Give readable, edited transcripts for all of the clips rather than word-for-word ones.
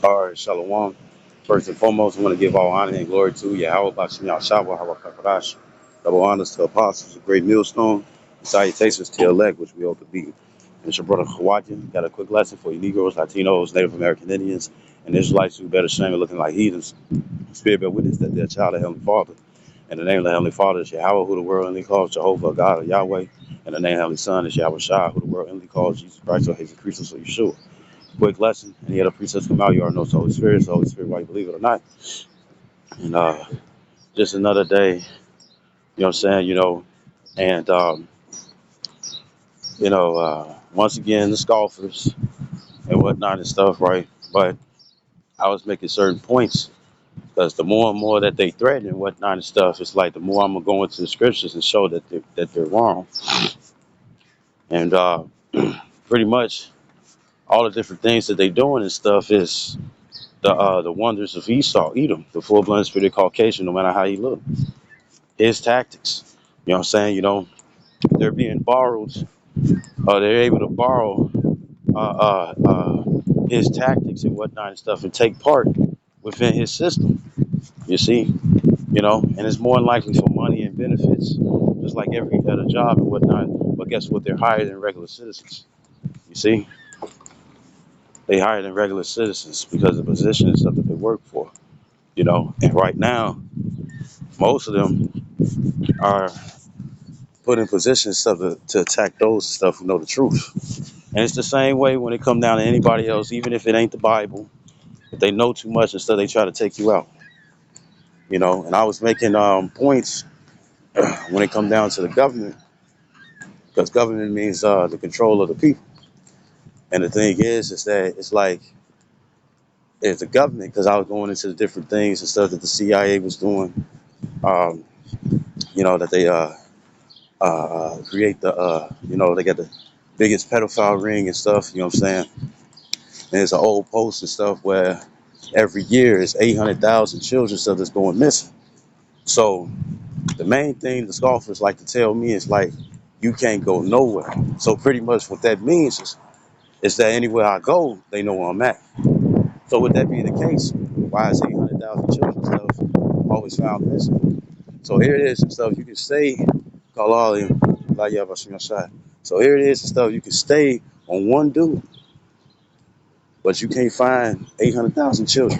All right, Shalom. First and foremost, I want to give all honor and glory to Yahweh Bashim Yahshua Harakakadash. Double honors to apostles, a great millstone. Salutations to elect, which we hope to be. And it's your brother Khawaja. Got a quick lesson for you Negroes, Latinos, Native American Indians, and Israelites who better shame and looking like heathens. Spirit bear witness that they're a child of Heavenly Father. And the name of the Heavenly Father is Yahweh, who the world only calls Jehovah, God, or Yahweh. And the name of the Heavenly Son is Yahweh Shai, who the world only calls Jesus Christ, or Jesus Christus, or Yeshua. Quick lesson. Any other precepts come out, you already know it's the Holy Spirit. It's the Holy Spirit, whether you believe it or not. And just another day, you know what I'm saying, and, once again, the scoffers and whatnot and stuff, right? But I was making certain points because the more and more that they threaten and whatnot and stuff, it's like the more I'm going to go into the scriptures and show that they're wrong. And pretty much all the different things that they're doing and stuff is the wonders of Esau, Edom, the full-blooded spirit Caucasian, no matter how you look. His tactics. You know what I'm saying? They're being borrowed, they're able to borrow his tactics and whatnot and stuff and take part within his system. You see, and it's more than likely for money and benefits, just like every other job and whatnot. But guess what? They're higher than regular citizens. You see, they higher than regular citizens because of the position and stuff that they work for. And right now, most of them are put in positions stuff to attack those stuff who know the truth. And it's the same way when it come down to anybody else, even if it ain't the Bible. If they know too much and stuff, they try to take you out. And I was making points when it come down to the government, because government means the control of the people. And the thing is that it's like it's the government, because I was going into the different things and stuff that the CIA was doing. Um, that they create they got the biggest pedophile ring and stuff. You know what I'm saying? And there's an old post and stuff where every year is 800,000 children stuff that's going missing. So the main thing the scoffers like to tell me is like, you can't go nowhere. So pretty much what that means is that anywhere I go, they know where I'm at. So with that being the case, why is 800,000 children stuff always found missing? So here it is and stuff you can stay, call all them, so here it is and stuff you can stay on one dude, but you can't find 800,000 children.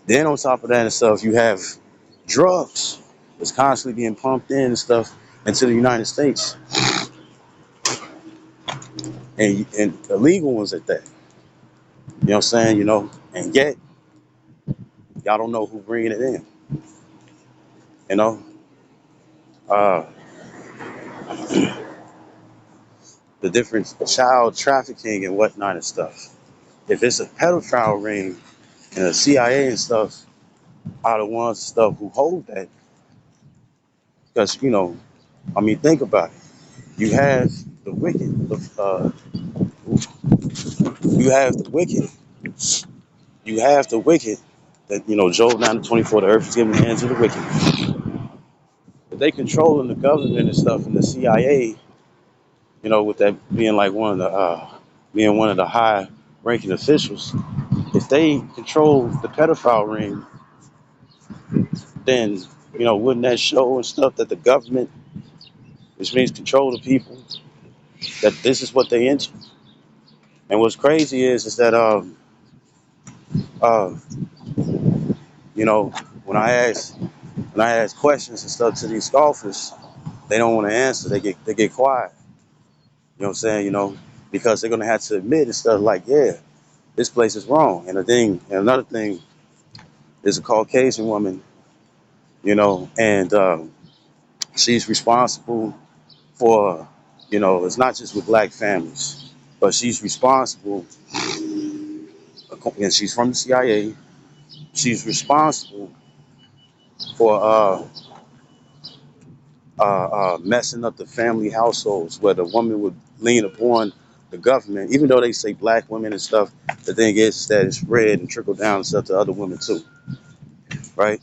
Then on top of that and stuff, you have drugs that's constantly being pumped in and stuff into the United States, and illegal ones at that. You know what I'm saying? And yet y'all don't know who bringing it in. You know, uh, the different child trafficking and whatnot and stuff. If it's a pedophile ring and the CIA and stuff are the ones and stuff who hold that, because think about it. You have the wicked. You have the wicked. You have the wicked. That Job 9:24, the earth is given in the hands of the wicked. But they controlling the government and stuff, and the CIA. With that being like being one of the high ranking officials. If they control the pedophile ring, then wouldn't that show and stuff that the government, which means control the people, that this is what they into? And what's crazy is that uh, you know when I ask questions and stuff to these scoffers, they don't want to answer. They get quiet. You know what I'm saying? Because they're gonna have to admit and stuff like, yeah, this place is wrong. And another thing is a Caucasian woman, and she's responsible for, it's not just with black families, but she's responsible, and she's from the CIA. She's responsible for messing up the family households where the woman would lean upon the government, even though they say black women and stuff. The thing is that it's spread and trickled down and stuff to other women too, right?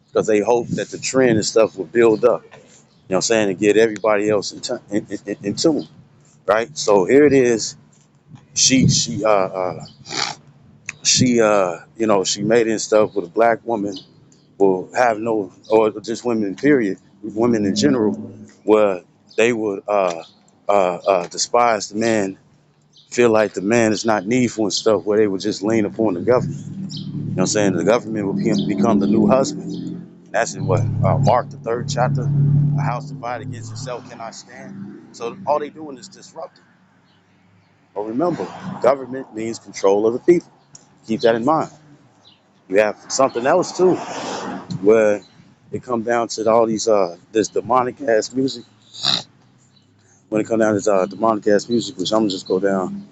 Because they hope that the trend and stuff will build up, what I'm saying, and get everybody else in tune, right? So here it is. She she she made it and stuff with a black woman will have no, or just women period, women in general, where they would despise the man, feel like the man is not needful and stuff, where they would just lean upon the government. You know what I'm saying? The government will become the new husband. That's in what, Mark the third chapter. A house divided against itself cannot stand. So all they doing is disrupting. But remember, government means control of the people. Keep that in mind. You have something else too, where it come down to all these this demonic ass music. When it come down to this demonic ass music, which I'm gonna just go down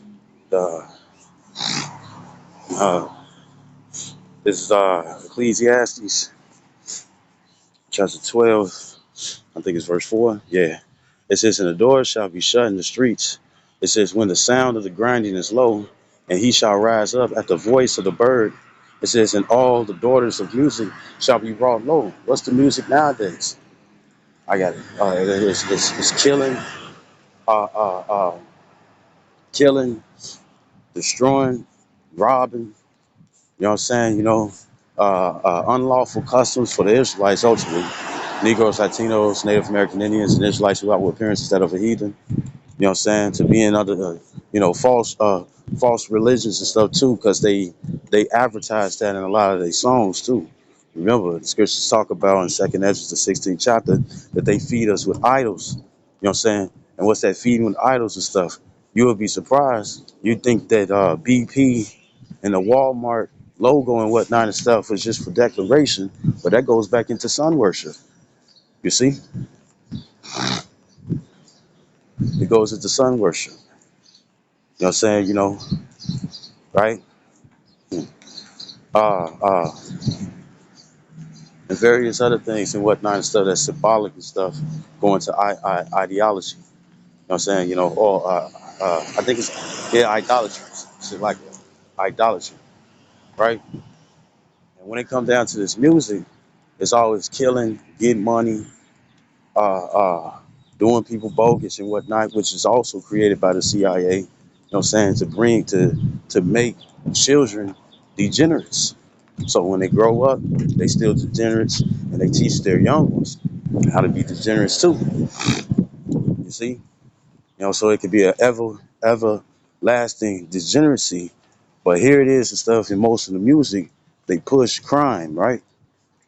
the uh, this is Ecclesiastes chapter 12. I think it's verse 4. Yeah. It says, and the doors shall be shut in the streets. It says, when the sound of the grinding is low, and he shall rise up at the voice of the bird. It says, and all the daughters of music shall be brought low. What's the music nowadays? I got it. It's killing, uh, uh, uh, killing, destroying, robbing. You know what I'm saying? Unlawful customs for the Israelites ultimately. Negroes, Latinos, Native American Indians, and Israelites who out with appearance instead of a heathen. You know what I'm saying? To being under false religions and stuff too, because they advertise that in a lot of their songs too. Remember, the scriptures talk about in Second Ezra, the 16th chapter, that they feed us with idols. You know what I'm saying? And what's that feeding with idols and stuff? You would be surprised. You'd think that BP and the Walmart logo and whatnot and stuff was just for declaration, but that goes back into sun worship. You see, it goes into sun worship. You know what I'm saying? Right? Uh, uh, and various other things and whatnot and stuff that's symbolic and stuff going to ideology. You know what I'm saying? Or I think it's, yeah, idolatry. Shit like that. Idolatry, right? And when it comes down to this music, it's always killing, getting money, uh, uh, doing people bogus and whatnot, which is also created by the CIA. You know what I'm saying? To make children degenerates. So when they grow up, they still degenerates, and they teach their young ones how to be degenerates too. You see, so it could be an everlasting degeneracy. But here it is and stuff. In most of the music, they push crime, right?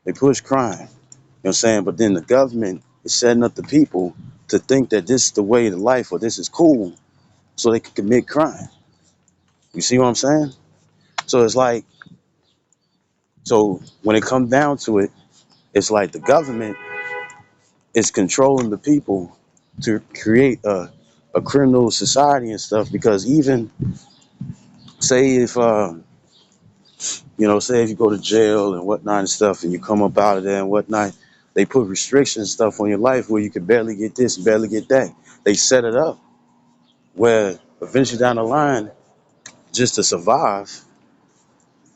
They push crime. You know what I'm saying? But then the government is setting up the people to think that this is the way to life or this is cool, so they can commit crime. You see what I'm saying? So it's like, so when it comes down to it, it's like the government is controlling the people to create a criminal society and stuff. Because even say if say if you go to jail and whatnot and stuff, and you come up out of there and whatnot, they put restrictions and stuff on your life where you can barely get this, barely get that. They set it up where eventually down the line, just to survive,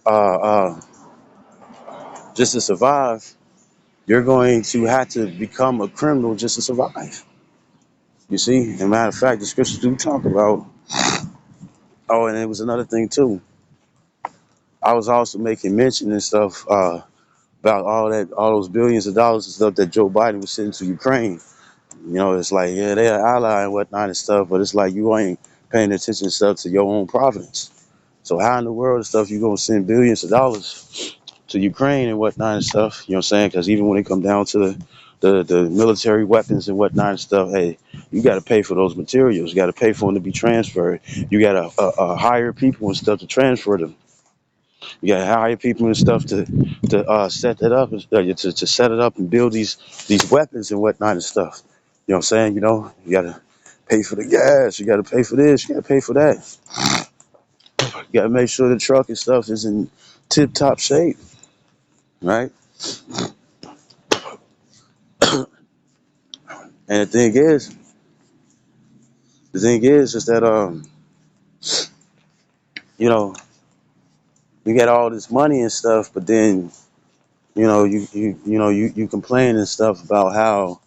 uh, uh, just to survive, you're going to have to become a criminal just to survive. You see, as a matter of fact, the scriptures do talk about. Oh, and it was another thing too. I was also making mention and stuff about all those billions of dollars and stuff that Joe Biden was sending to Ukraine. It's like, yeah, they're an ally and whatnot and stuff, but it's like you ain't paying attention and stuff to your own providence. So how in the world and stuff you gonna send billions of dollars to Ukraine and whatnot and stuff? You know what I'm saying? Because even when it come down to the military weapons and whatnot and stuff, hey, you got to pay for those materials. You got to pay for them to be transferred. You got to hire people and stuff to transfer them. You got to hire people and stuff to set that up, to set it up and build these weapons and whatnot and stuff. You know what I'm saying? You got to pay for the gas. You got to pay for this. You got to pay for that. You got to make sure the truck and stuff is in tip top shape, right? And the thing is, is that you know, you get all this money and stuff, but then you complain and stuff about how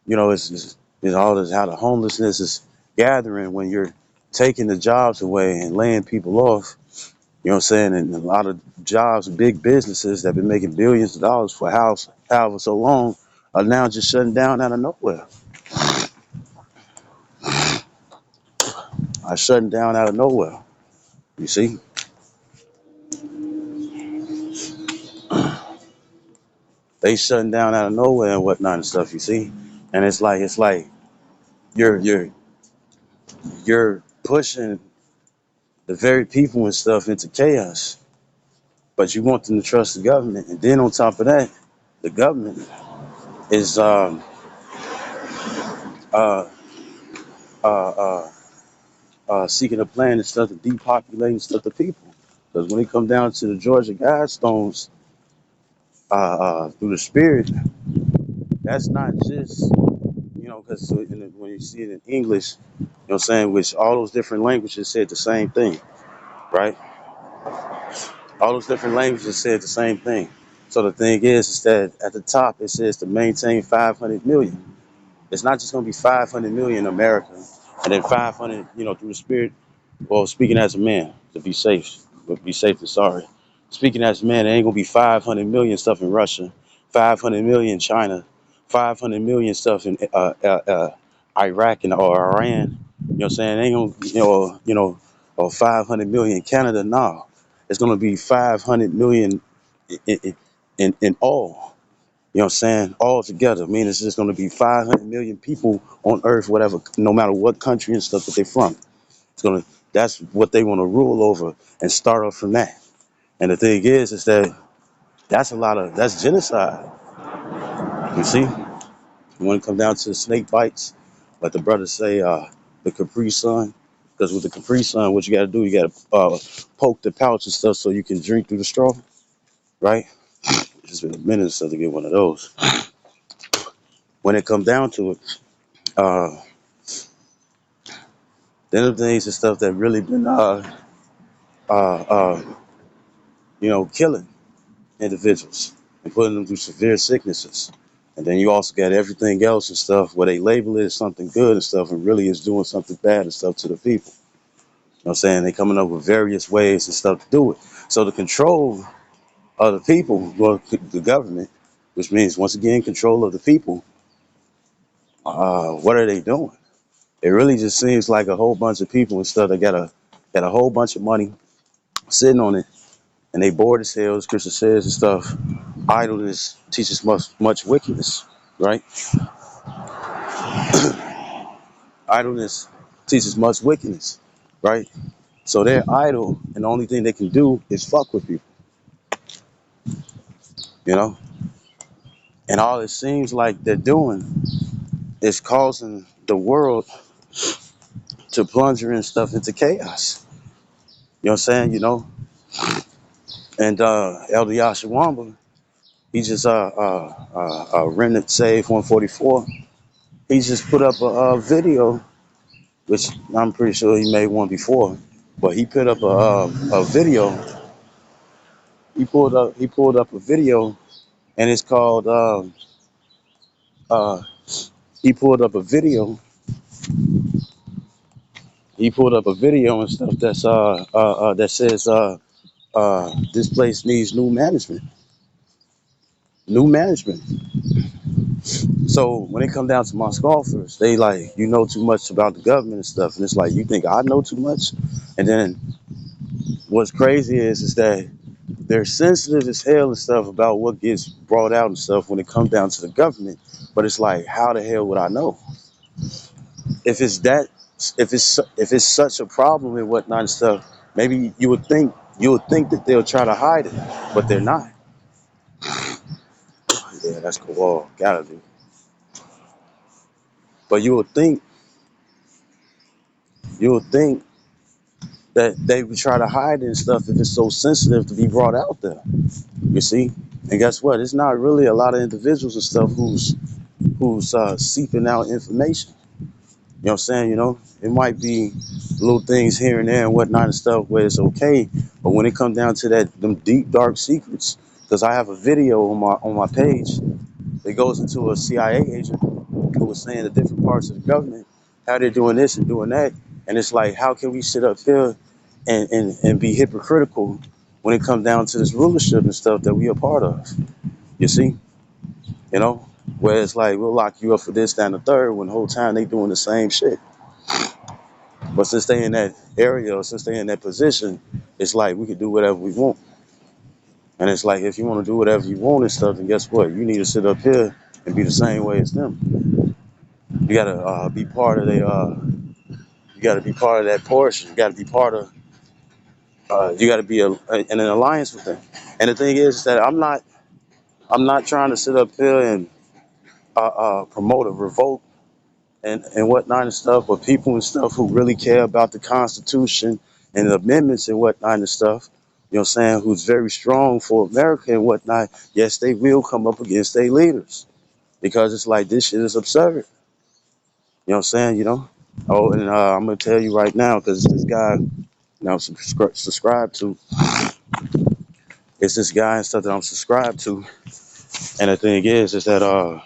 it's all this, how the homelessness is gathering when you're taking the jobs away and laying people off. You know what I'm saying? And a lot of jobs, big businesses that have been making billions of dollars for however so long are now just shutting down out of nowhere. Are shutting down out of nowhere. You see? They shutting down out of nowhere and whatnot and stuff, you see? And it's like you're you're pushing the very people and stuff into chaos. But you want them to trust the government. And then on top of that, the government is uh, uh, uh, seeking a plan and stuff to depopulate and stuff the people. Because when it come down to the Georgia Guidestones through the spirit, that's not just, because when you see it in English, you know what I'm saying, which all those different languages said the same thing, right? All those different languages said the same thing. So the thing is that at the top it says to maintain 500 million. It's not just going to be 500 million in America and then 500, through the spirit. Well, speaking as a man, to be safe, but be safe and sorry. Speaking as a man, it ain't gonna be 500 million stuff in Russia, 500 million in China, 500 million stuff in Iraq and or Iran. You know what I'm saying? It ain't gonna, or 500 million in Canada. No, it's gonna be 500 million in all. You know what I'm saying? All together. I mean, it's just gonna be 500 million people on Earth, whatever, no matter what country and stuff that they're from. It's gonna. That's what they want to rule over and start off from that. And the thing is that that's genocide. You see, when it comes down to the snake bites, like the brothers say, the Capri Sun. Because with the Capri Sun, what you got to do, you got to poke the pouch and stuff so you can drink through the straw, right? It's been a minute since to get one of those. When it comes down to it, uh, then the things and stuff that really been, uh, uh, killing individuals and putting them through severe sicknesses. And then you also got everything else and stuff where they label it as something good and stuff and really is doing something bad and stuff to the people. You know what I'm saying? They coming up with various ways and stuff to do it. So the control of the people, well, the government, which means once again control of the people, what are they doing? It really just seems like a whole bunch of people and stuff that got a whole bunch of money sitting on it and they bored as hell, as Christian says and stuff. Idleness teaches much wickedness, right? Idleness teaches much wickedness, right? So they're idle, and the only thing they can do is fuck with people, you know. And all it seems like they're doing is causing the world to plunger and stuff into chaos. You know what I'm saying? And Elder Yashawamba, he just Remnant Save 144. He just put up a video, which I'm pretty sure he made one before, but he put up a video. He pulled up a video, and it's called. Uh, he pulled up a video. He pulled up a video and stuff that says this place needs new management. New management. So when it comes down to my scoffers, they like, you know too much about the government and stuff, and it's like you think I know too much. And then what's crazy is that they're sensitive as hell and stuff about what gets brought out and stuff when it comes down to the government. But it's like, how the hell would I know if it's that if it's such a problem and whatnot and stuff? Maybe you would think that they'll try to hide it, but they're not. Yeah, that's cool. Gotta do. But you would think that they would try to hide it and stuff if it's so sensitive to be brought out there. You see, and guess what? It's not really a lot of individuals and stuff who's seeping out information. You know what I'm saying? It might be little things here and there and whatnot and stuff where it's okay, but when it comes down to them deep dark secrets, because I have a video on my page that goes into a CIA agent who was saying the different parts of the government, how they're doing this and doing that, and it's like, how can we sit up here and be hypocritical when it comes down to this rulership and stuff that we are part of. You see, you know, where it's like we'll lock you up for this, that, and the third, when the whole time they doing the same shit. But since they in that area, or since they in that position, it's like we can do whatever we want. And it's like if you want to do whatever you want and stuff, then guess what? You need to sit up here and be the same way as them. You gotta be part of the. You gotta be part of that portion. You gotta be part of. You gotta be in an alliance with them. And the thing is that I'm not. I'm not trying to sit up here and promote a revolt and whatnot and stuff, but people and stuff who really care about the Constitution and the amendments and whatnot and stuff, you know what I'm saying, who's very strong for America and whatnot, yes, they will come up against their leaders because it's like this shit is absurd. You know what I'm saying, you know? Oh, and I'm going to tell you right now because this guy now I'm subscribed to, it's this guy and stuff that I'm subscribed to. And the thing is that, uh,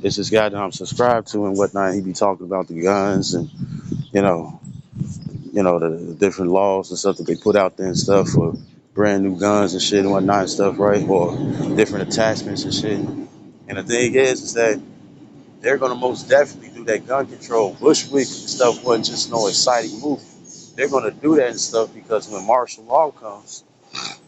it's this guy that I'm subscribed to and whatnot. He be talking about the guns and you know, the different laws and stuff that they put out there and stuff for brand new guns and shit and whatnot and stuff, right? Or different attachments and shit. And the thing is that they're gonna most definitely do that gun control. Bushwick and stuff wasn't just no exciting movie. They're gonna do that and stuff because when martial law comes,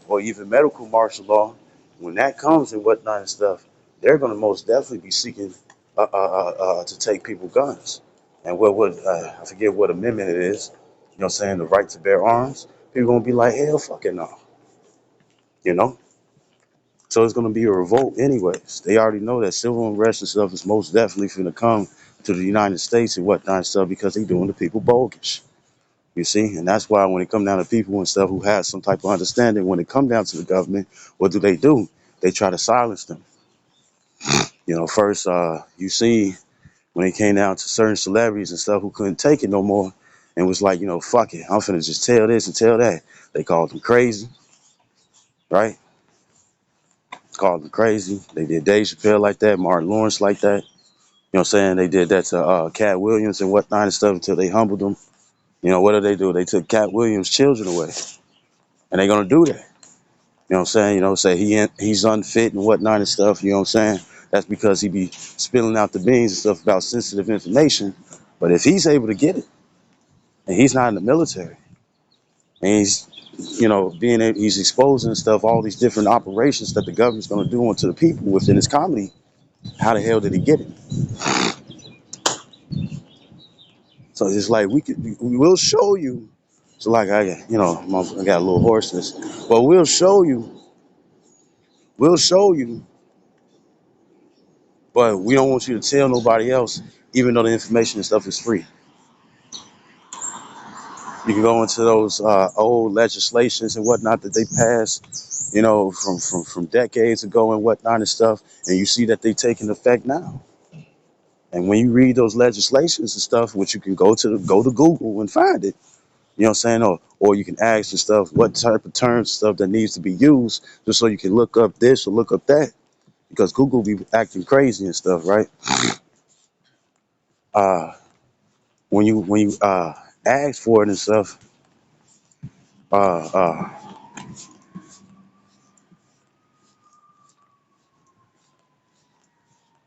or even medical martial law, when that comes and whatnot and stuff, they're going to most definitely be seeking to take people guns. And I forget what amendment it is, you know what I'm saying, the right to bear arms. People going to be like, hell fucking no, you know? So it's going to be a revolt anyways. They already know that civil unrest and stuff is most definitely going to come to the United States and whatnot and stuff because they doing the people bogus. You see, and that's why when it come down to people and stuff who have some type of understanding, when it come down to the government, what do? They try to silence them. You know, first you see when it came down to certain celebrities and stuff who couldn't take it no more and was like, you know, fuck it, I'm finna just tell this and tell that. They called them crazy, right? Called them crazy. They did Dave Chappelle like that, Martin Lawrence like that. You know what I'm saying? They did that to Cat Williams and whatnot and stuff until they humbled them. You know, what did they do? They took Cat Williams' children away. And they're gonna do that. You know what I'm saying? You know, say he's unfit and whatnot and stuff. You know what I'm saying? That's because he be spilling out the beans and stuff about sensitive information. But if he's able to get it, and he's not in the military, and he's, you know, he's exposing stuff, all these different operations that the government's going to do onto the people within his comedy. How the hell did he get it? So it's like we will show you. So like I got a little hoarseness, but we'll show you but we don't want you to tell nobody else, even though the information and stuff is free. You can go into those old legislations and whatnot that they passed, you know, from decades ago and whatnot and stuff, and you see that they taking effect now. And when you read those legislations and stuff, which you can go to Google and find it, you know what I'm saying, or you can ask and stuff what type of terms stuff that needs to be used, just so you can look up this or look up that, because Google be acting crazy and stuff, right? Uh, when you ask for it and stuff, uh, uh,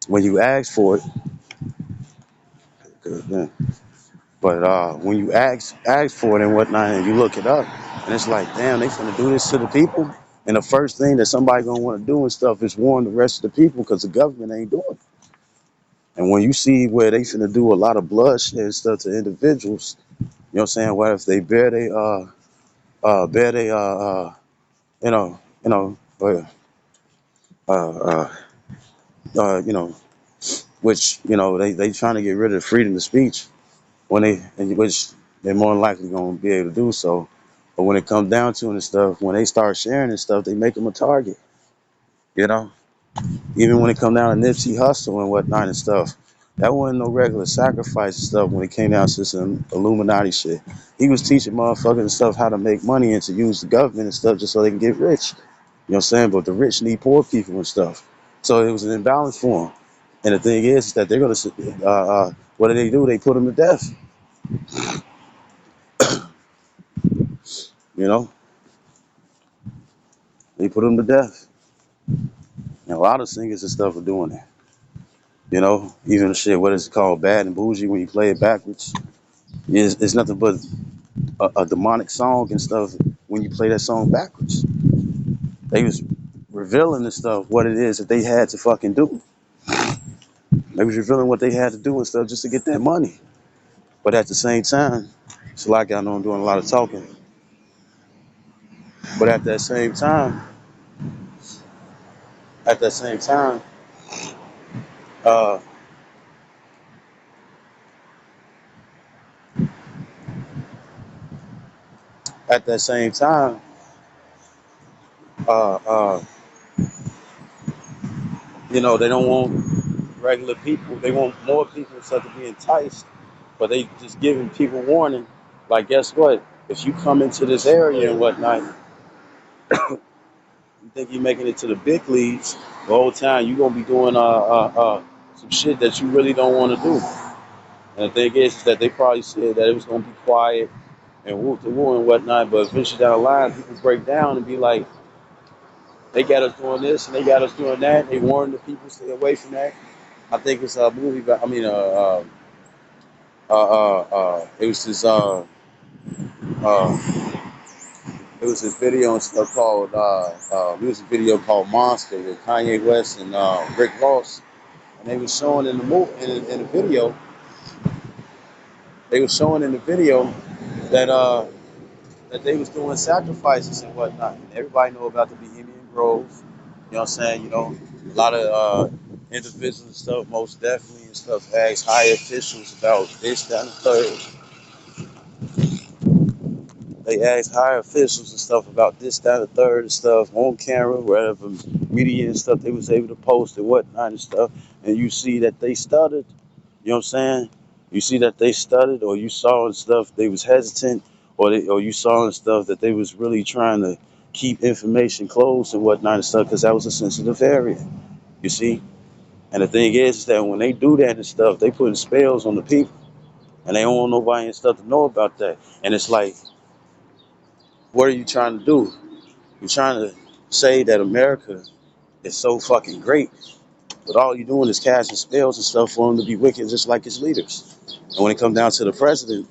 when you ask for it, yeah, but when you ask for it and whatnot, and you look it up, and it's like, damn, they finna do this to the people. And the first thing that somebody gonna want to do and stuff is warn the rest of the people because the government ain't doing it. And when you see where they finna do a lot of bloodshed and stuff to individuals, you know what I'm saying? What if they bear they uh, uh, uh, you know, which they trying to get rid of freedom of speech when which they're more than likely gonna be able to do so. But when it comes down to it and stuff, when they start sharing and stuff, they make them a target. You know, even when it come down to Nipsey Hussle and whatnot and stuff, that wasn't no regular sacrifice and stuff. When it came down to some Illuminati shit, he was teaching motherfuckers and stuff how to make money and to use the government and stuff just so they can get rich. You know what I'm saying? But the rich need poor people and stuff. So it was an imbalance for him. And the thing is that they're gonna, what do? They put them to death. You know, they put them to death. And a lot of singers and stuff are doing it. You know, even the shit, what is it called, Bad and Bougie, when you play it backwards, it's nothing but a demonic song and stuff when you play that song backwards. They was revealing and stuff what it is that they had to fucking do. They was revealing what they had to do and stuff just to get that money. But at the same time, it's like I know I'm doing a lot of talking. But at that same time, uh, at that same time, uh, uh, you know, they don't want regular people. They want more people and stuff to be enticed. But they just giving people warning. Like, guess what? If you come into this area and whatnot, you think you're making it to the big leagues, the whole time you're gonna be doing some shit that you really don't want to do. And the thing is that they probably said that it was gonna be quiet and whoop the woo and whatnot, but eventually down the line, people break down and be like, they got us doing this and they got us doing that. They warned the people stay away from that. I think it's a movie, but I mean, it was this, uh, it was this video and stuff called, music video called Monster with Kanye West and Rick Ross, and they were showing in the movie, in the video, they were showing in the video that that they was doing sacrifices and whatnot. And everybody know about the Bohemian Grove. You know what I'm saying? You know, a lot of individuals and stuff, most definitely and stuff, asked high officials about this, that, and the third. They asked high officials and stuff about this, that, and the third and stuff on camera, wherever media and stuff they was able to post and whatnot and stuff. And you see that they stuttered. You know what I'm saying? You see that they stuttered, or you saw and stuff they was hesitant, or you saw and stuff that they was really trying to keep information close and whatnot and stuff because that was a sensitive area. You see? And the thing is that when they do that and stuff, they putting spells on the people, and they don't want nobody and stuff to know about that. And it's like, what are you trying to do? You're trying to say that America is so fucking great, but all you're doing is casting spells and stuff for them to be wicked, just like its leaders. And when it comes down to the president,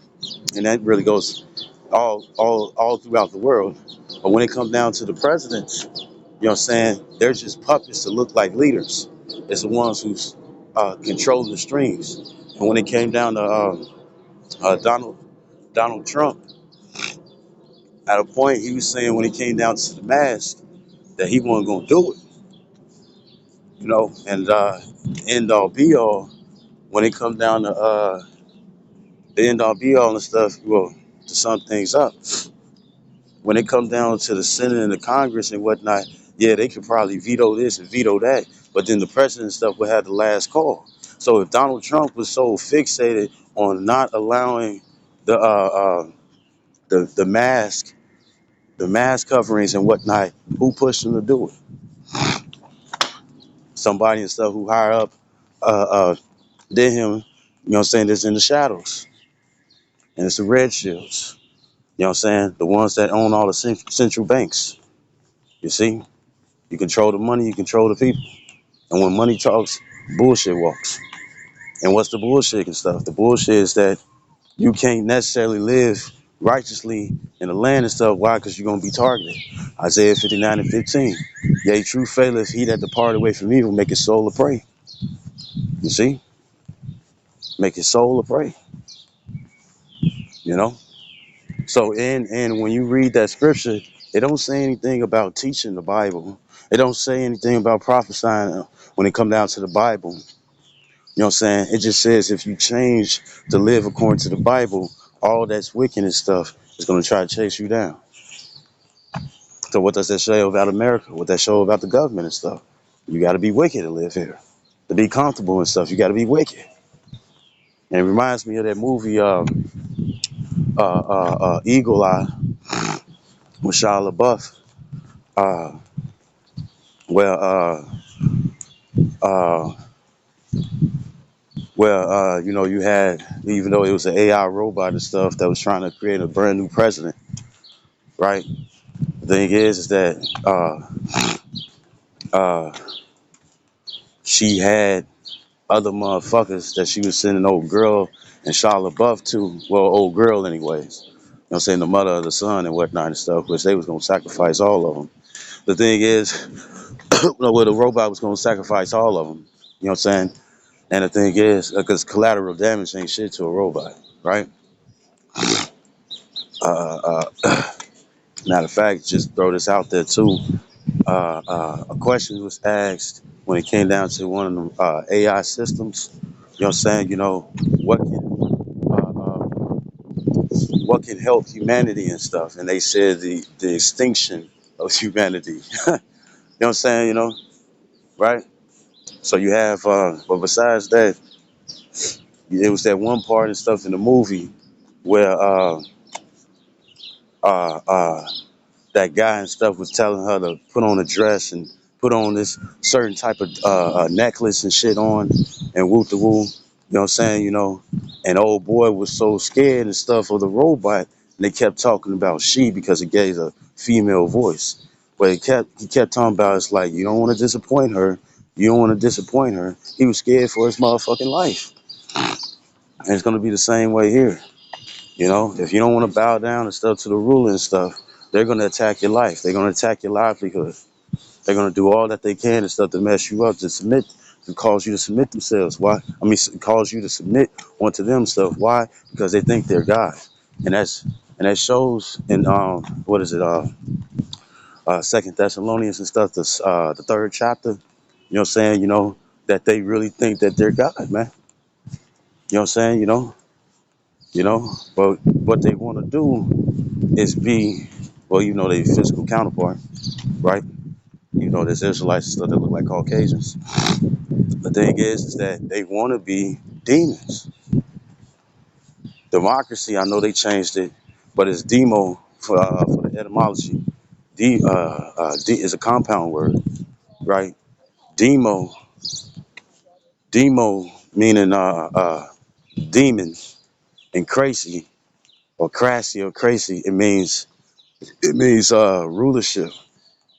and that really goes all throughout the world. But when it comes down to the presidents, you know what I'm saying? They're just puppets that look like leaders. It's the ones who's controlling the strings. And when it came down to Donald Trump, at a point he was saying when it came down to the mask that he wasn't gonna do it, you know. And end all be all when it comes down to the end all be all and stuff. Well, to sum things up, when it comes down to the Senate and the Congress and whatnot, yeah, they could probably veto this and veto that, but then the president and stuff would have the last call. So if Donald Trump was so fixated on not allowing the the mask, the mask coverings and whatnot, who pushed him to do it? Somebody and stuff who higher up than him, you know what I'm saying, that's in the shadows. And it's the red shills, you know what I'm saying? The ones that own all the central banks. You see? You control the money, you control the people. And when money talks, bullshit walks. And what's the bullshit and stuff? The bullshit is that you can't necessarily live righteously in the land and stuff. Why? Because you're going to be targeted. Isaiah 59:15. Yea, true faileth he that depart away from evil, make his soul a prey. You see? Make his soul a prey. You know? So, and when you read that scripture, it don't say anything about teaching the Bible. It don't say anything about prophesying when it come down to the Bible. You know what I'm saying? It just says if you change to live according to the Bible, all that's wicked and stuff is going to try to chase you down. So what does that show about America? What that show about the government and stuff? You got to be wicked to live here. To be comfortable and stuff, you got to be wicked. And it reminds me of that movie Eagle Eye with Shia LaBeouf. Uh, where uh, Well, you had, even though it was an AI robot and stuff that was trying to create a brand new president, right? The thing is that uh, she had other motherfuckers that she was sending old girl and Shia LaBeouf to, well, old girl anyways. You know what I'm saying? The mother of the son and whatnot and stuff, which they was going to sacrifice all of them. The thing is, well, the robot was going to sacrifice all of them. You know what I'm saying? And the thing is, because collateral damage ain't shit to a robot, right? Matter of fact, just throw this out there too. A question was asked when it came down to one of them AI systems. You know what I'm saying? What can uh, uh, what can help humanity and stuff? And they said the extinction of humanity. You know what I'm saying? Right? So you have, but besides that, it was that one part and stuff in the movie where uh, uh, that guy and stuff was telling her to put on a dress and put on this certain type of necklace and shit on and whoop the woo. You know what I'm saying? And old boy was so scared and stuff of the robot, and they kept talking about she because it gave a female voice. But he kept talking about it's like you don't want to disappoint her. You don't want to disappoint her. He was scared for his motherfucking life. And it's gonna be the same way here. If you don't want to bow down and stuff to the ruler and stuff, they're gonna attack your life. They're gonna attack your livelihood. They're gonna do all that they can and stuff to mess you up, to cause you to submit themselves. Why? I mean, cause you to submit onto them stuff. Why? Because they think they're God, and that shows in what is it? Second Thessalonians and stuff. The third chapter. You know what I'm saying? That they really think that they're God, man. You know what I'm saying? But what they want to do is be, well, their physical counterpart, right? There's Israelites and stuff that look like Caucasians. The thing is that they want to be demons. Democracy, I know they changed it, but it's demo for the etymology. D is a compound word, right? Demo, demo meaning demon, and crazy or crassy or crazy. It means rulership.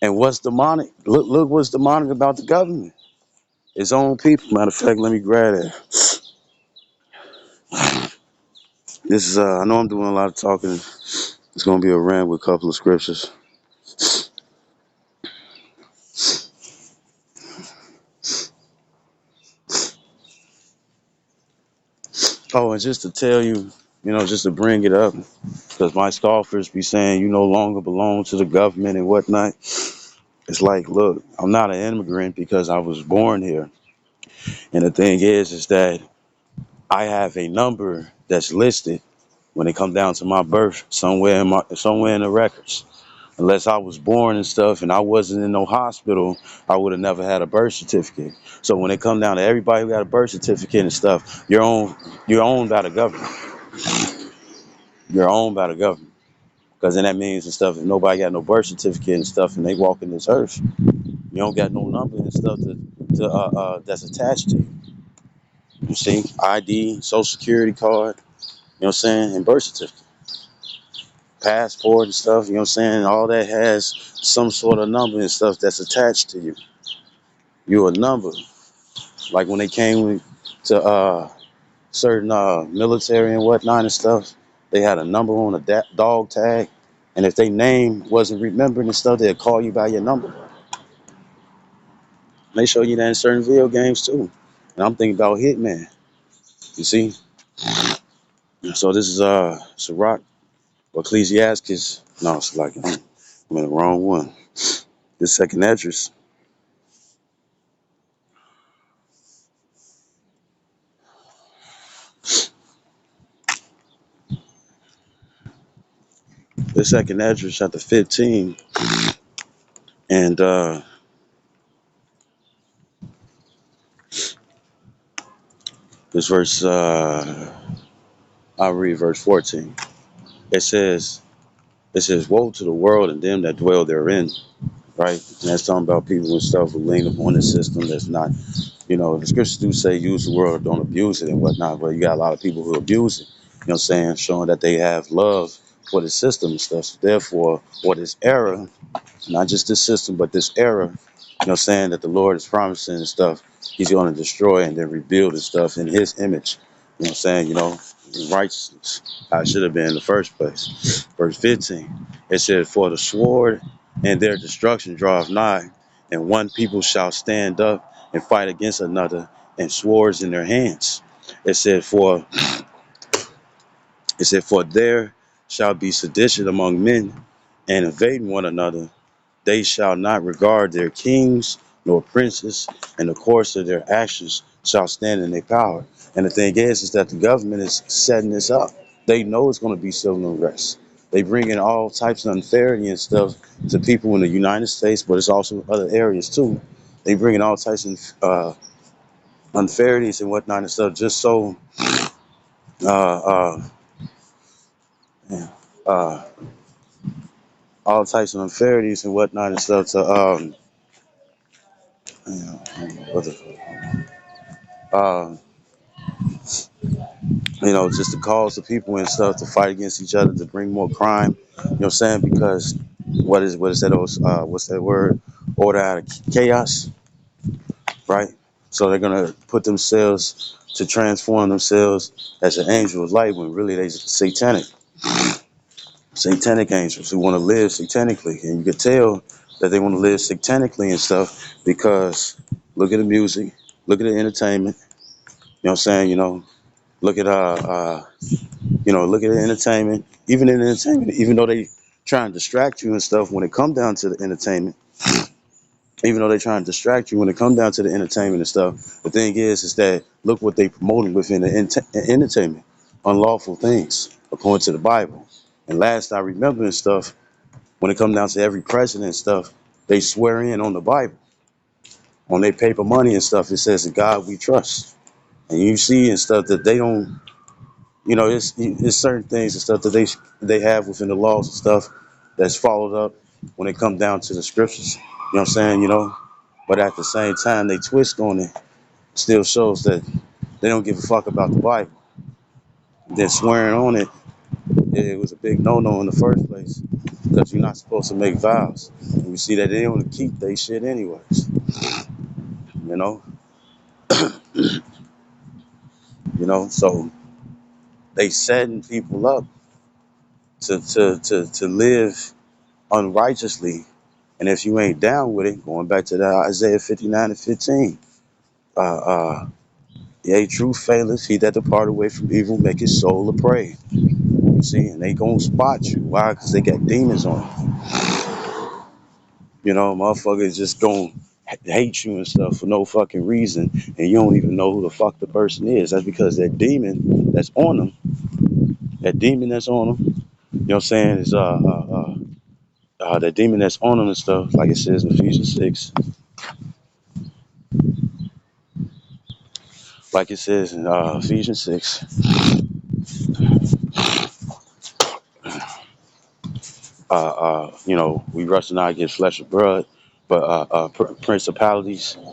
And what's demonic? Look what's demonic about the government. Its own people. Matter of fact, let me grab it. This is I know I'm doing a lot of talking. It's gonna be a rant with a couple of scriptures. Oh, and just to tell you, just to bring it up, because my scoffers be saying you no longer belong to the government and whatnot. It's like, look, I'm not an immigrant because I was born here. And the thing is that I have a number that's listed when it comes down to my birth somewhere in the records. Unless I was born and stuff and I wasn't in no hospital, I would have never had a birth certificate. So when it come down to everybody who got a birth certificate and stuff, you're owned by the government. You're owned by the government. Because then that means and stuff, if nobody got no birth certificate and stuff and they walk in this earth, you don't got no number and stuff that's attached to you. You see, ID, social security card, you know what I'm saying, and birth certificate, passport and stuff, you know what I'm saying, all that has some sort of number and stuff that's attached to you. You're a number. Like when they came to certain military and whatnot and stuff, they had a number on a dog tag, and if their name wasn't remembered and stuff, they'd call you by your number. They show you that in certain video games too. And I'm thinking about Hitman. You see? So this is Sirach or Ecclesiastes. No, it's like I'm in the wrong one. This second address. The second address chapter 15. And this verse I'll read verse 14. It says woe to the world and them that dwell therein, right? And that's talking about people and stuff who lean upon the system that's not You know, the scriptures do say use the word, don't abuse it and whatnot, but you got a lot of people who abuse it. You know what I'm saying? Showing that they have love for the system and stuff. So therefore, or this era, not just this system, but this era, you know what I'm saying, that the Lord is promising and stuff, he's going to destroy and then rebuild and stuff in his image. You know what I'm saying? You know, in righteousness, how it should have been in the first place. Verse 15, it said, for the sword and their destruction draweth nigh, and one people shall stand up and fight against another, and swords in their hands. It said, for there shall be sedition among men, and invading one another. They shall not regard their kings nor princes, and the course of their actions shall stand in their power. And the thing is that the government is setting this up. They know it's going to be civil unrest. They bring in all types of unfairity and stuff to people in the United States, but it's also other areas too. They bring in all types of unfairities and whatnot and stuff, just so uh, uh, yeah, uh, all types of unfairities and whatnot and stuff to you know, what the, you know, just to cause the people and stuff to fight against each other, to bring more crime. You know what I'm saying? Because what is that? What's that word? Order out of chaos, right? So they're gonna put themselves to transform themselves as an angel of light when really they satanic angels who want to live satanically, and you could tell that they want to live satanically and stuff because look at the music, look at the entertainment. You know what I'm saying? You know, look at look at the entertainment. Even in entertainment, even though they try and distract you and stuff, when it come down to the entertainment, even though they try and distract you when it come down to the entertainment and stuff, the thing is that look what they promoting within the entertainment, unlawful things according to the Bible. And last I remember and stuff, when it come down to every president and stuff, they swear in on the Bible, on their paper money and stuff. It says, "In God we trust." And you see and stuff that they don't. You know, it's certain things and stuff that they have within the laws and stuff that's followed up when it comes down to the scriptures. You know what I'm saying? You know, but at the same time, they twist on it. Still shows that they don't give a fuck about the Bible. Then swearing on it, it was a big no-no in the first place because you're not supposed to make vows. And we see that they don't keep their shit anyways. You know, so they setting people up to live unrighteously. And if you ain't down with it, going back to that Isaiah 59 and 15, uh, uh, yea, truth faileth, he that depart away from evil make his soul a prey. You see, and they gonna spot you. Why? Because they got demons on them. You know, motherfuckers just gonna hate you and stuff for no fucking reason, and you don't even know who the fuck the person is. That's because that demon that's on them, you know what I'm saying, is that demon that's on them and stuff, like it says in Ephesians 6, like it says in Ephesians 6, we wrestle not against flesh and blood, but principalities, you know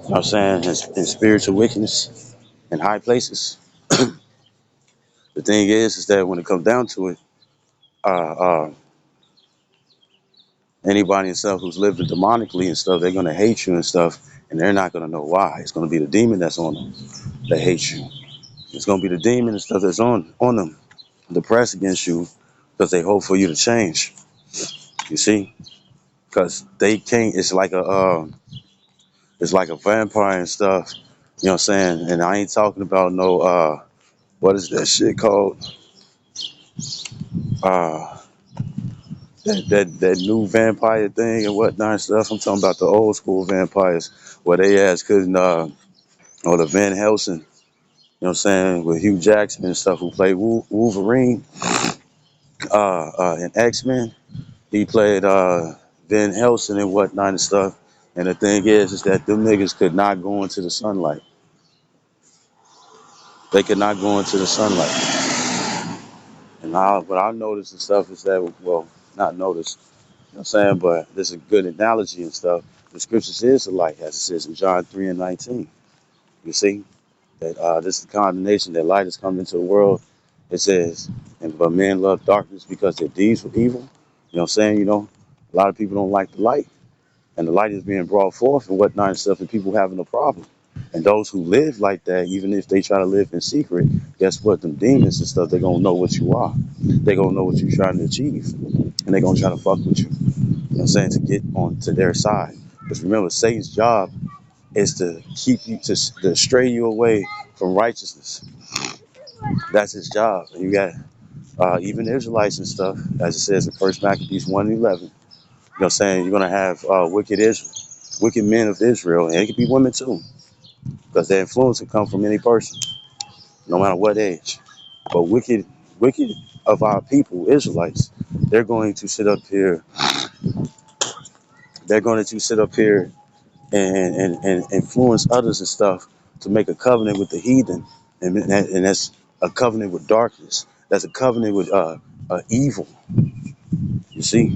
what I'm saying, and spiritual wickedness in high places. The thing is that when it comes down to it, uh, uh, anybody and stuff who's living demonically and stuff, they're gonna hate you and stuff, and they're not gonna know why. It's gonna be the demon that's on them that hates you. It's gonna be the demon and stuff that's on them, depressed against you, because they hope for you to change. You see, because they can't. It's like a vampire and stuff. You know what I'm saying? And I ain't talking about no what is that shit called? Uh that new vampire thing and whatnot and stuff. I'm talking about the old school vampires where they ass couldn't or the Van Helsing, you know what I'm saying, with Hugh Jackson and stuff who played Wolverine in X-Men. He played Van Helsing and whatnot and stuff. And the thing is that them niggas could not go into the sunlight. They could not go into the sunlight. And what I noticed and stuff is that, well, not noticed, you know what I'm saying, but there's a good analogy and stuff. The scriptures is the light, as it says in John 3 and 19. You see that this is condemnation that light has come into the world. It says, and but men love darkness because their deeds were evil. You know what I'm saying? You know, a lot of people don't like the light, and the light is being brought forth and whatnot and stuff, and people having a problem. And those who live like that, even if they try to live in secret, guess what? Them demons and stuff, they're gonna know what you are. They're gonna know what you're trying to achieve, and they're gonna try to fuck with you. You know what I'm saying? To get on to their side. Because remember, Satan's job is to keep you to stray you away from righteousness. That's his job. And you got even Israelites and stuff, as it says in First Maccabees 1:11. You know what I'm saying? You're gonna have wicked men of Israel, and it could be women too, because their influence can come from any person, no matter what age. But wicked of our people, Israelites, they're going to sit up here. They're going to sit up here and influence others and stuff to make a covenant with the heathen, and that's a covenant with darkness. That's a covenant with evil. You see,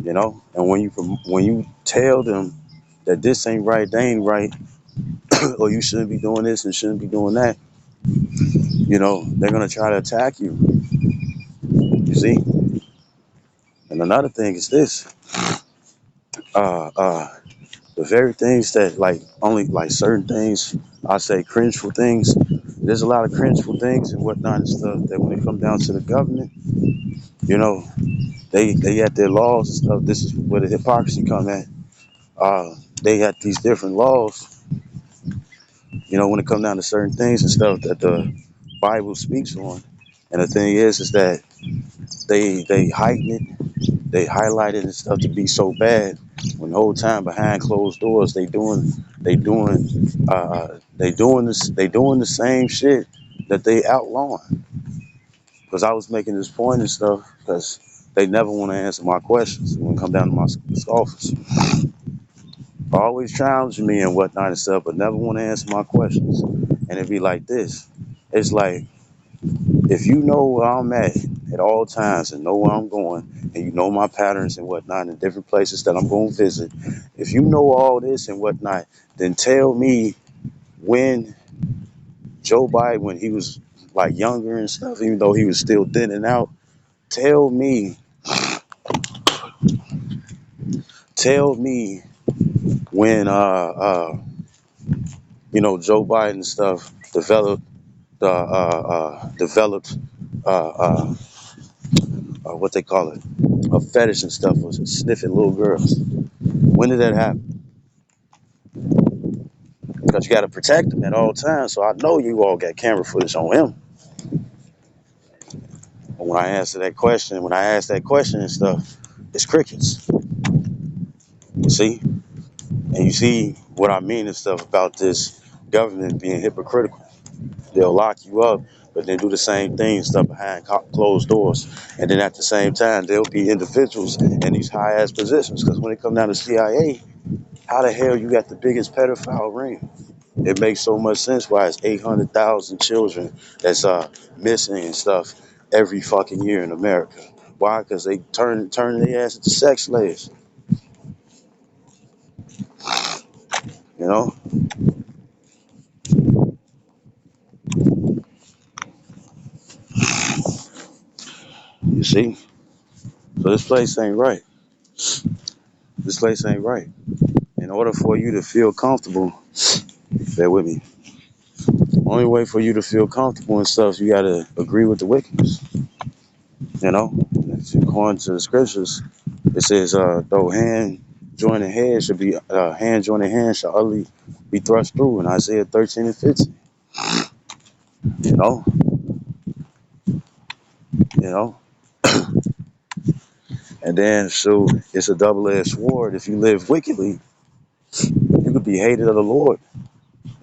you know. And when you tell them that this ain't right, they ain't right, or you shouldn't be doing this and shouldn't be doing that, you know, they're gonna try to attack you. You see. And another thing is this: uh, uh, the very things that like only like certain things, I say cringeful things. There's a lot of cringeful things and whatnot and stuff that when it come down to the government, you know, they got their laws and stuff. This is where the hypocrisy come at. They got these different laws, you know, when it come down to certain things and stuff that the Bible speaks on. And the thing is that they heighten it, they highlight it and stuff to be so bad. When the whole time behind closed doors, they doing the same shit that they outlawing. Because I was making this point and stuff because they never want to answer my questions when it come down to my scoffers. Always challenging me and whatnot and stuff, but never want to answer my questions. And it'd be like this. It's like, if you know where I'm at all times and know where I'm going, and you know my patterns and whatnot in different places that I'm going to visit, if you know all this and whatnot, then tell me when Joe Biden, when he was like younger and stuff, even though he was still thin and out, tell me, tell me when, you know, Joe Biden and stuff developed, uh, uh, what they call it, a fetish and stuff was sniffing little girls. When did that happen? Because you got to protect him at all times. So I know you all got camera footage on him. But when I ask that question and stuff, it's crickets. You see? And you see what I mean and stuff about this government being hypocritical. They'll lock you up, but then do the same thing and stuff behind closed doors. And then at the same time, there'll be individuals in these high ass positions. Because when it comes down to CIA, how the hell you got the biggest pedophile ring? It makes so much sense why it's 800,000 children that's missing and stuff every fucking year in America. Why? Because they turn their ass into sex slaves. You know, you see. So this place ain't right. This place ain't right. In order for you to feel comfortable, bear with me. Only way for you to feel comfortable and stuff, you gotta agree with the wickedness. You know, according to the scriptures, it says, though hand joining hand shall utterly be thrust through in Isaiah 13 and 15. You know, you know. And then so it's a double-edged sword. If you live wickedly, you could be hated of the Lord.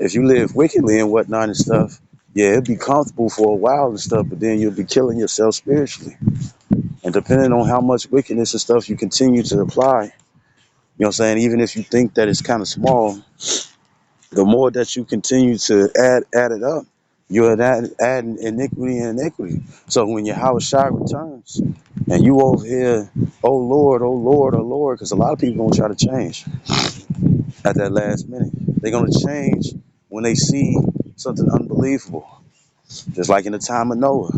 If you live wickedly and whatnot and stuff, yeah, it'd be comfortable for a while and stuff, but then you'll be killing yourself spiritually. And depending on how much wickedness and stuff you continue to apply, you know what I'm saying, even if you think that it's kind of small, the more that you continue to add it up, you're adding iniquity and iniquity. So when your Howard Shah returns and you over here, oh Lord, oh Lord, oh Lord, because a lot of people gonna try to change at that last minute. They're gonna change when they see something unbelievable. Just like in the time of Noah,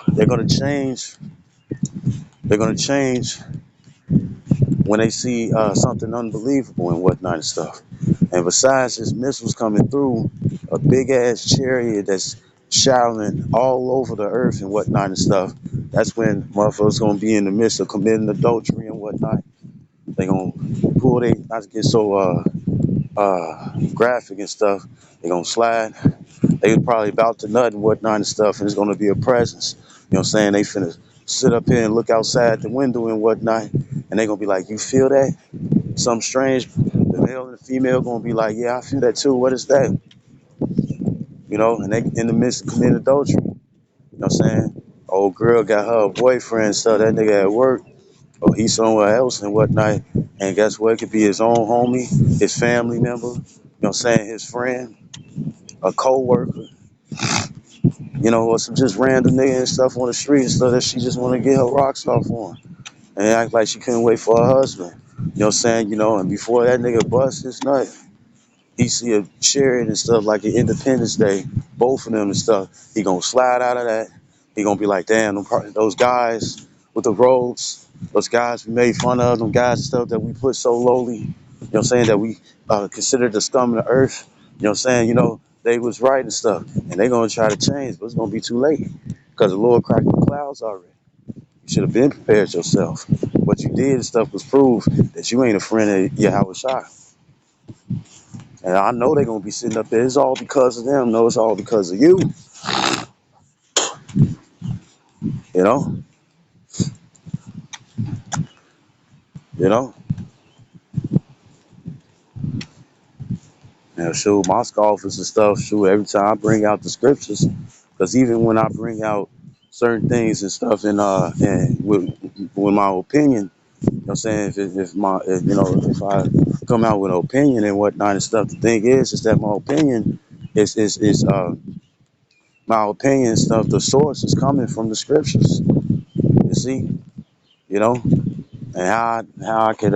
they're gonna change. They're gonna change when they see something unbelievable and whatnot and stuff. And besides his missiles coming through, a big ass chariot that's shouting all over the earth and whatnot and stuff. That's when motherfuckers gonna be in the midst of committing adultery and whatnot. They gonna pull they not to get so graphic and stuff. They gonna slide. They was probably about to nut and whatnot and stuff, and it's gonna be a presence. You know what I'm saying? They finna sit up here and look outside the window and whatnot, and they gonna be like, "You feel that? Something strange." The male and the female gonna be like, "Yeah, I feel that too. What is that?" You know, and they in the midst of committing adultery. You know what I'm saying? Old girl got her boyfriend, so that nigga at work, or he's somewhere else and whatnot. And guess what? It could be his own homie, his family member, you know what I'm saying, his friend, a co-worker, you know, or some just random nigga and stuff on the street so that she just want to get her rocks off on. And act like she couldn't wait for her husband. You know what I'm saying? You know, and before that nigga bust his nut, he see a chariot and stuff like an Independence Day, both of them and stuff. He gonna slide out of that. He gonna be like, damn, those guys with the robes, those guys we made fun of, them guys and stuff that we put so lowly, you know what I'm saying, that we considered the scum of the earth. You know what I'm saying? You know, they was right and stuff. And they gonna try to change, but it's gonna be too late. Because the Lord cracked the clouds already. You should have been prepared yourself. What you did and stuff was prove that you ain't a friend of Yahweh Shai. And I know they're gonna be sitting up there. It's all because of them. No, it's all because of you. You know, you know. Now, shoot, my scoffers and stuff. Shoot, every time I bring out the scriptures, because even when I bring out certain things and stuff, and with my opinion, you know what I'm saying, if you know, if I come out with an opinion and whatnot and stuff, the thing is that my opinion is my opinion and stuff. The source is coming from the scriptures. You see, you know, and how I could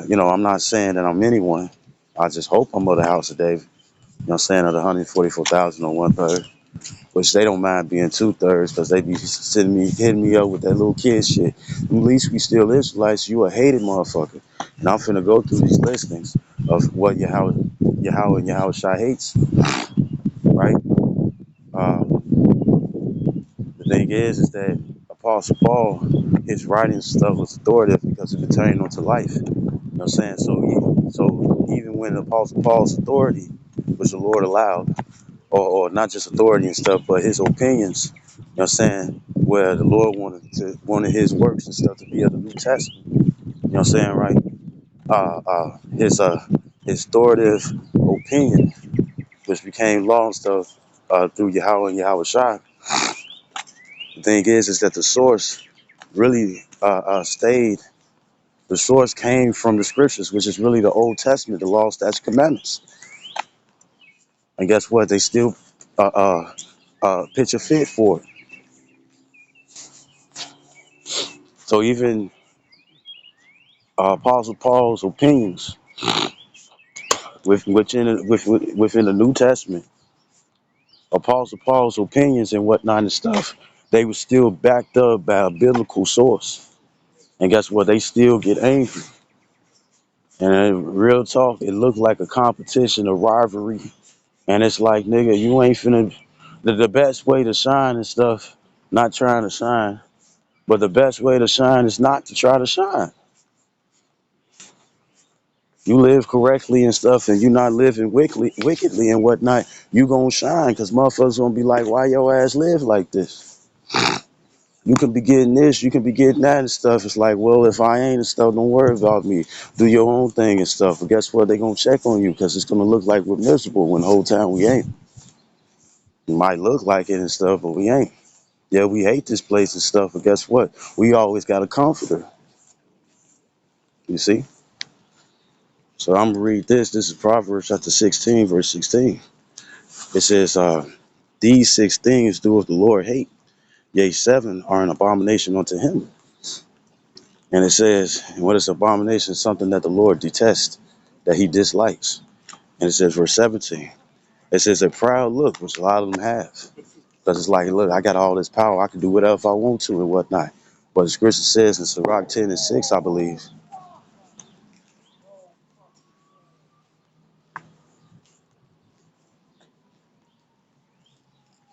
you know, I'm not saying that I'm anyone. I just hope I'm of the house of David. You know what I'm saying? Of the 144,000 on 1/3, which they don't mind being 2/3 because they be hitting me up with that little kid shit. At least we still Israelites. You a hated motherfucker. And I'm finna go through these listings of what Yahweh and Yahweh Shai hates, right? Um, the thing is that Apostle Paul, his writing stuff was authoritative because it pertained onto life. You know what I'm saying? So even when Apostle Paul's authority, which the Lord allowed, or not just authority and stuff, but his opinions, you know what I'm saying, where the Lord wanted his works and stuff to be of the New Testament. You know what I'm saying, right? His authoritative opinion, which became law and stuff through Yahweh and Yahweh Shai. The thing is that the source really stayed. The source came from the scriptures, which is really the Old Testament, the law, statutes, commandments. And guess what? They still pitch a fit for it. So even Apostle Paul's opinions within the New Testament, Apostle Paul's opinions and whatnot and stuff, they were still backed up by a biblical source. And guess what? They still get angry. And in real talk, it looked like a competition, a rivalry. And it's like, nigga, you ain't finna. The best way to shine and stuff, not trying to shine, but the best way to shine is not to try to shine. You live correctly and stuff, and you not living wickedly and whatnot, you gonna shine, because motherfuckers gonna be like, why your ass live like this? You can be getting this, you can be getting that and stuff. It's like, well, if I ain't and stuff, don't worry about me. Do your own thing and stuff. But guess what? They gonna check on you because it's gonna look like we're miserable when the whole time we ain't. It might look like it and stuff, but we ain't. Yeah, we hate this place and stuff, but guess what? We always got a comforter. You see? So I'm gonna read this. This is Proverbs chapter 16, verse 16. It says, these six things doeth the Lord hate, yea, seven are an abomination unto him. And it says, what is abomination? Something that the Lord detests. that he dislikes. And it says verse 17. It says a proud look, which a lot of them have. Because it's like, look, I got all this power. I can do whatever I want to and whatnot. But the scripture says in Sirach 10 and 6, I believe,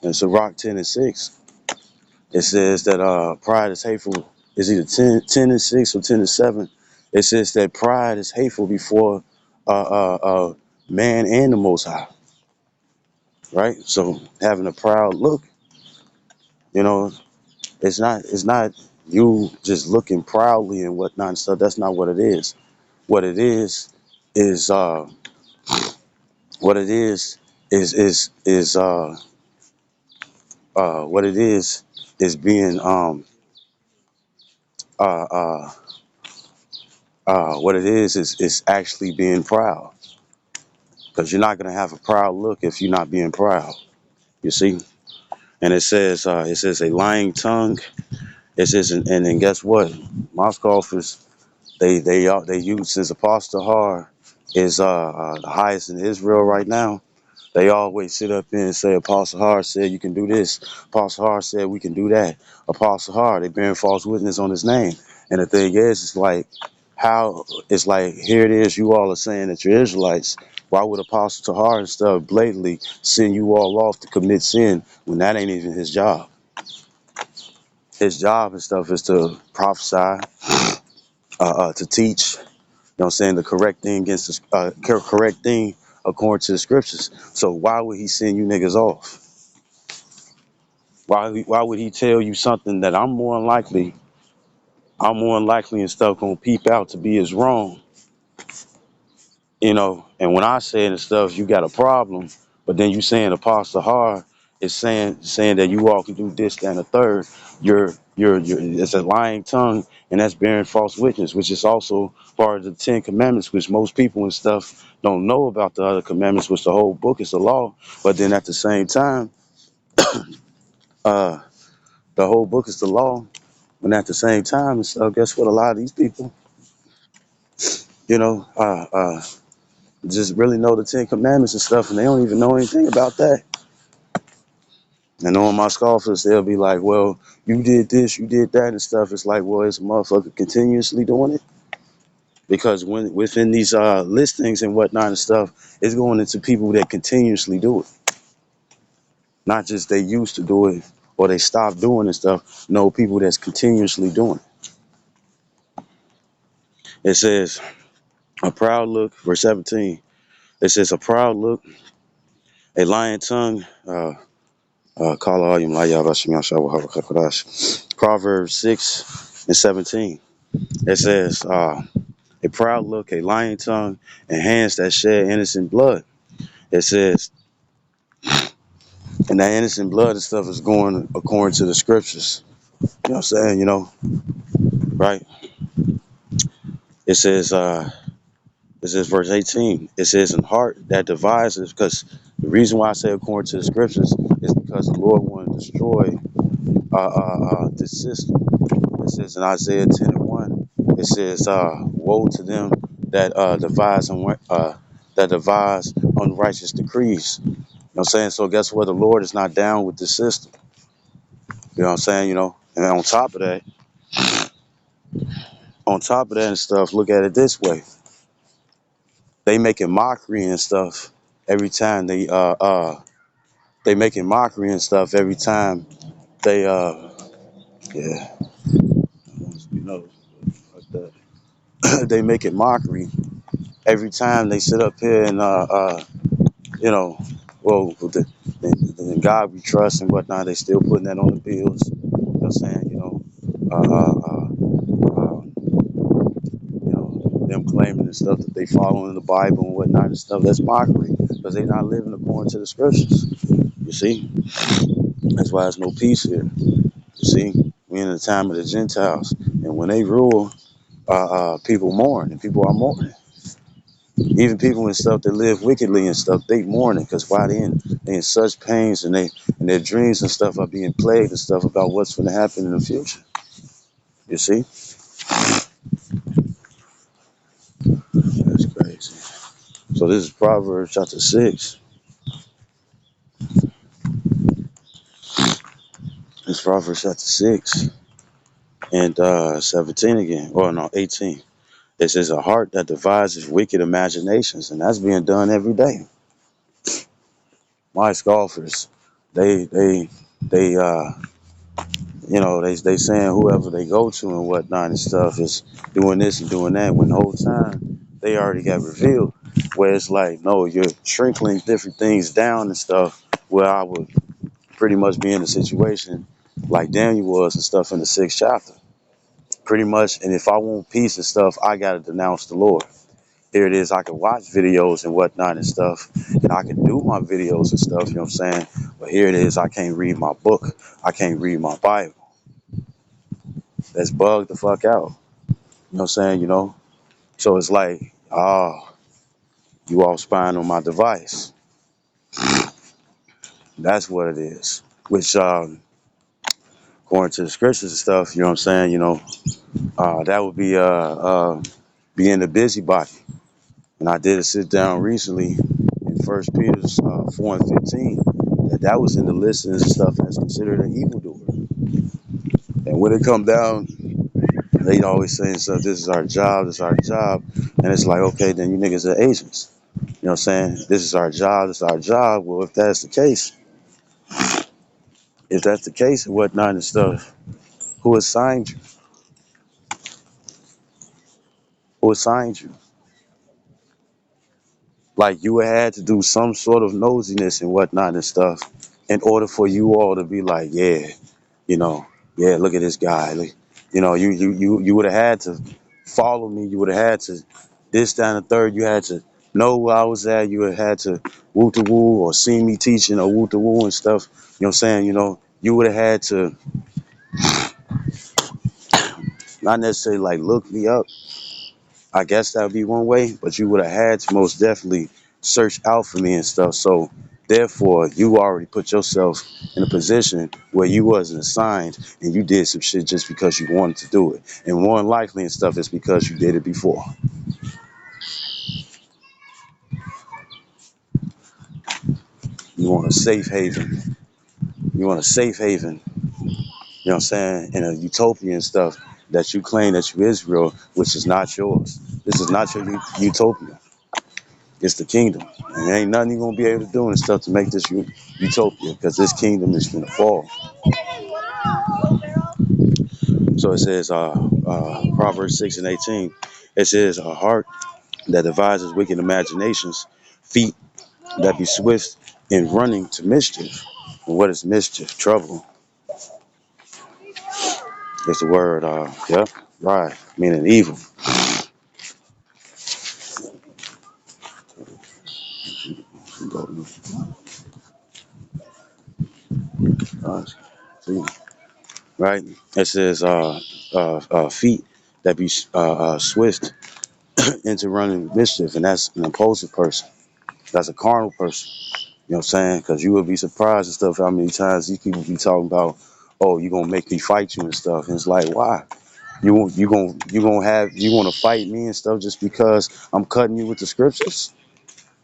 in Sirach 10 and 6, it says that pride is hateful. It's either 10 and 6 or 10 and 7. It says that pride is hateful before man and the Most High, right? So having a proud look, you know, it's not you just looking proudly and whatnot and stuff. That's not what it is. What it is what it is what it is being uh uh what it is actually being proud, because you're not gonna have a proud look if you're not being proud. You see, and it says a lying tongue. It says, and then guess what? My scoffers, they use, since Apostle Har is the highest in Israel right now. They always sit up here and say Apostle Har said you can do this. Apostle Har said we can do that. Apostle Har, they bearing false witness on his name. And the thing is, it's like how it's like here it is. You all are saying that you're Israelites. Why would Apostle Tahar and stuff blatantly send you all off to commit sin when that ain't even his job? His job and stuff is to prophesy, to teach. You know what I'm saying, the correct thing against the correct thing according to the scriptures. So why would he send you niggas off? Why would he tell you something that I'm more than likely and stuff gonna peep out to be as wrong, you know? And when I say it and stuff, you got a problem, but then you saying Apostle Har is saying that you all can do this, that, and the third. You're it's a lying tongue, and that's bearing false witness, which is also part of the 10 Commandments, which most people and stuff don't know about the other commandments, which the whole book is the law. But then at the same time, uh, the whole book is the law. And at the same time, so guess what? A lot of these people, you know, just really know the 10 Commandments and stuff, and they don't even know anything about that. And on my scoffers, they'll be like, well, you did this, you did that and stuff. It's like, well, is a motherfucker continuously doing it? Because when within these listings and whatnot and stuff, it's going into people that continuously do it. Not just they used to do it or they stopped doing and stuff. No, people that's continuously doing it. It says, a proud look, verse 17. It says, a proud look, a lying tongue. Proverbs 6 and 17. It says, a proud look, a lying tongue, and hands that shed innocent blood. It says, and that innocent blood and stuff is going according to the scriptures. You know what I'm saying? You know, right? It says, verse 18. It says, in heart that devises, because the reason why I say according to the scriptures is because the Lord wanted to destroy this system. It says in Isaiah 10 and 1, it says, woe to them that devise unrighteous decrees. You know what I'm saying? So guess what? The Lord is not down with this system. You know what I'm saying? You know, and on top of that and stuff, look at it this way. They making mockery and stuff every time they making mockery and stuff every time they yeah, you know, like that. They making mockery every time they sit up here and you know, well, with the God we trust and whatnot, they still putting that on the bills. You know what I'm saying? You know, them claiming and stuff that they following the Bible and whatnot and stuff. That's mockery because they not living according to the scriptures. You see, that's why there's no peace here. You see, we in the time of the Gentiles, and when they rule, people mourn, and people are mourning. Even people and stuff that live wickedly and stuff, they mourning because why they in such pains, and their dreams and stuff are being plagued and stuff about what's going to happen in the future. You see, that's crazy. So this is Proverbs chapter 6. It's Proverbs chapter 6 and 17 again. Or no, 18. It says a heart that devises wicked imaginations, and that's being done every day. My scoffers, they they saying whoever they go to and whatnot and stuff is doing this and doing that when the whole time they already got revealed. Where it's like, no, you're shrinkling different things down and stuff. Where I would pretty much be in a situation like Daniel was and stuff in the 6th chapter. Pretty much, and if I want peace and stuff, I gotta denounce the Lord. Here it is, I can watch videos and whatnot and stuff, and I can do my videos and stuff, you know what I'm saying? But here it is, I can't read my book. I can't read my Bible. That's bugged the fuck out. You know what I'm saying, So it's like, oh, you all spying on my device. That's what it is. Which, according to the scriptures and stuff, you know what I'm saying, that would be being the busybody. And I did a sit down recently in First Peter 4:15 that was in the list and stuff that's considered an evildoer. And when it come down, they always saying stuff. This is our job. This is our job. And it's like, okay, then you niggas are agents. You know what I'm saying? This is our job. This is our job. Well, if that's the case and whatnot and stuff, who assigned you? Who assigned you? Like you had to do some sort of nosiness and whatnot and stuff in order for you all to be like, yeah, you know, yeah, look at this guy. Like, you would have had to follow me. You would have had to this, down, the third. You had to know where I was at. You would have had to woo to woo or see me teaching or woo to woo and stuff. You know what I'm saying? You would have had to not necessarily like look me up. I guess that would be one way, but you would have had to most definitely search out for me and stuff. So therefore, you already put yourself in a position where you wasn't assigned and you did some shit just because you wanted to do it. And more than likely and stuff is because you did it before. You want a safe haven. You want a safe haven, you know what I'm saying, in a utopian stuff that you claim that you Israel, which is not yours. This is not your utopia. It's the kingdom. And there ain't nothing you're going to be able to do and stuff to make this utopia because this kingdom is going to fall. So it says, Proverbs 6:18, it says, a heart that devises wicked imaginations, feet that be swift in running to mischief. And what is mischief? Trouble. It's the word, yep, right, meaning evil. See, right? It says, feet that be swift into running mischief, and that's an impulsive person. That's a carnal person. You know what I'm saying? Because you would be surprised and stuff how many times these people be talking about, oh, you're gonna make me fight you and stuff. And it's like, why? You want to fight me and stuff just because I'm cutting you with the scriptures?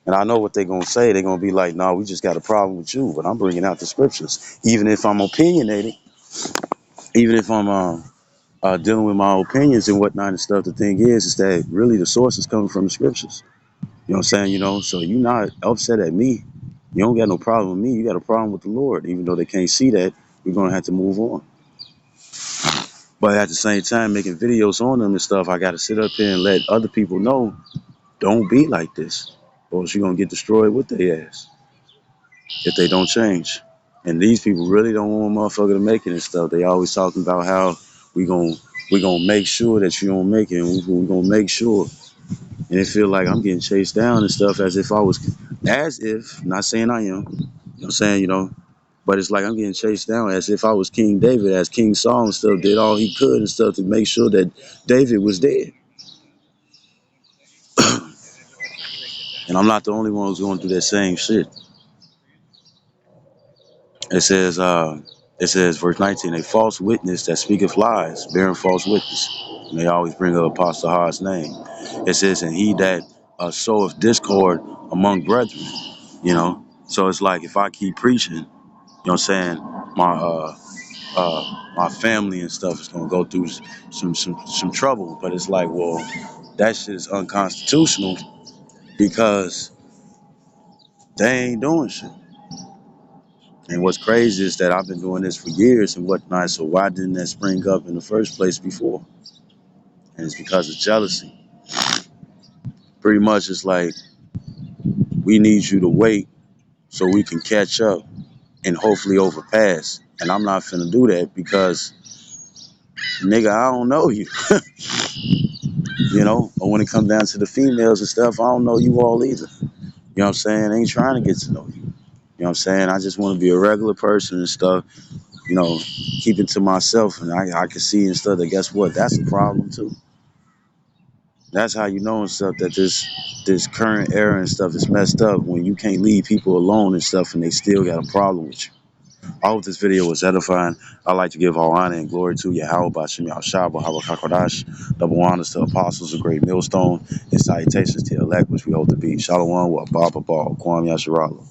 And I know what they're gonna say. They're gonna be like, no, we just got a problem with you, but I'm bringing out the scriptures. Even if I'm opinionated, even if I'm dealing with my opinions and whatnot and stuff, the thing is that really the source is coming from the scriptures. You know what I'm saying? So you're not upset at me. You don't got no problem with me. You got a problem with the Lord. Even though they can't see that, we're going to have to move on. But at the same time, making videos on them and stuff, I got to sit up here and let other people know, don't be like this. Or else you're going to get destroyed with their ass if they don't change. And these people really don't want a motherfucker to make it and stuff. They always talking about how we gonna make sure that you don't make it. And we gonna make sure. And it feel like I'm getting chased down and stuff as if, not saying I am, you know what I'm saying, but it's like I'm getting chased down as if I was King David, as King Saul and stuff did all he could and stuff to make sure that David was dead. And I'm not the only one who's going through that same shit. It says, verse 19, a false witness that speaketh lies, bearing false witness. And they always bring up Apostle Hard's name. It says, and he that soweth discord among brethren, you know. So it's like if I keep preaching, you know what I'm saying, my family and stuff is gonna go through some trouble. But it's like, well, that shit is unconstitutional because they ain't doing shit. And what's crazy is that I've been doing this for years and whatnot, so why didn't that spring up in the first place before? And it's because of jealousy. Pretty much it's like, we need you to wait so we can catch up and hopefully overpass. And I'm not finna do that because, nigga, I don't know you, you know? But when it comes down to the females and stuff, I don't know you all either. You know what I'm saying? I ain't trying to get to know you. You know what I'm saying? I just want to be a regular person and stuff, you know, keep it to myself. And I can see and stuff that, guess what? That's a problem too. That's how you know and stuff that this current era and stuff is messed up when you can't leave people alone and stuff and they still got a problem with you. I hope this video was edifying. I'd like to give all honor and glory to Yahweh Bashim Yahushua, Habakkuk, double honors to apostles, a great millstone, and salutations to the elect, which we hope to be. Shalom, wa Baba Kwam Yasharala.